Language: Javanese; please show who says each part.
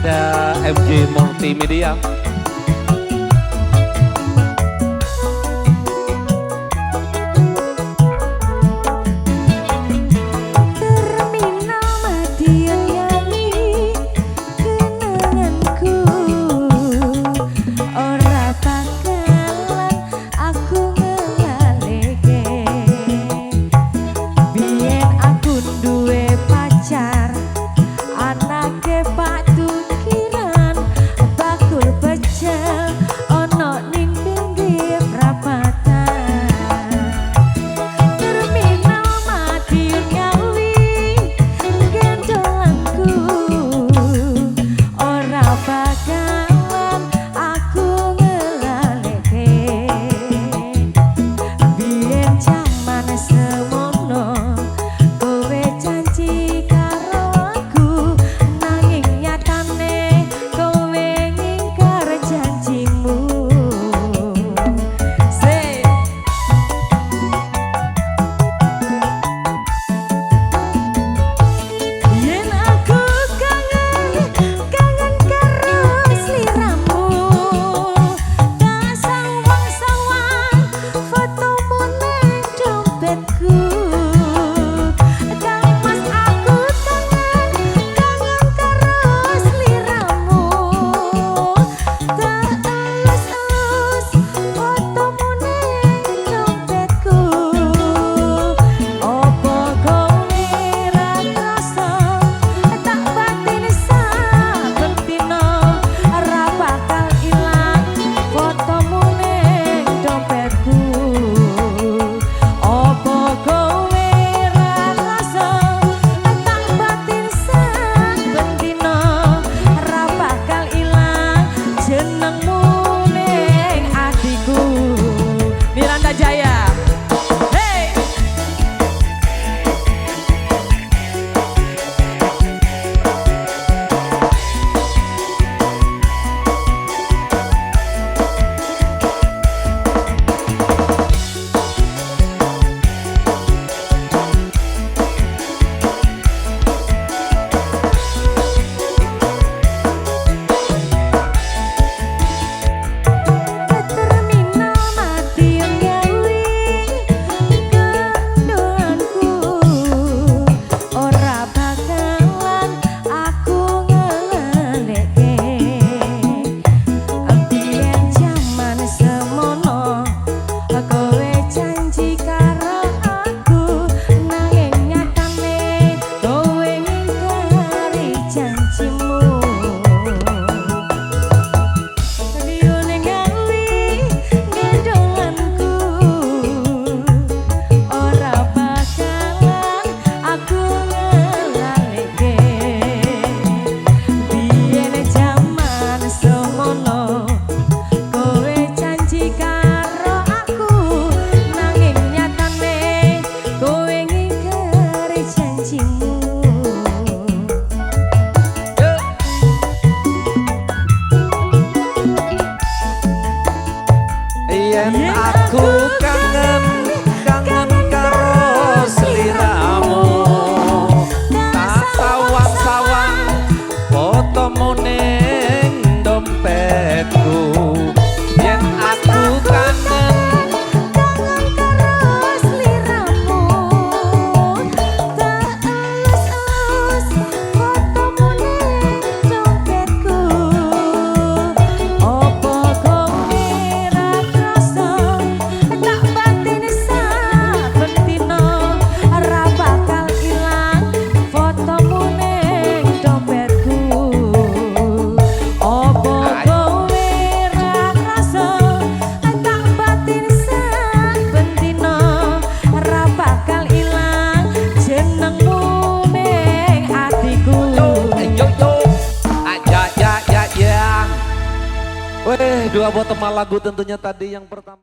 Speaker 1: ada MG Multimedia.
Speaker 2: Aku kangen karo sliramu, tak sawang-sawang fotomu ning dompetku. Yen aku kangen
Speaker 3: karo sliramu, tak elus-elus fotomu ning dompetku. Opo kowe ra krasa tak batin saben dina ora bakal ilang fotomu ning dompetku. Opo kowe ra krasa tak batin saben dina ora bakal ilang jenengmu ning atiku.
Speaker 1: Weh, dua buat teman lagu tentunya tadi yang pertama.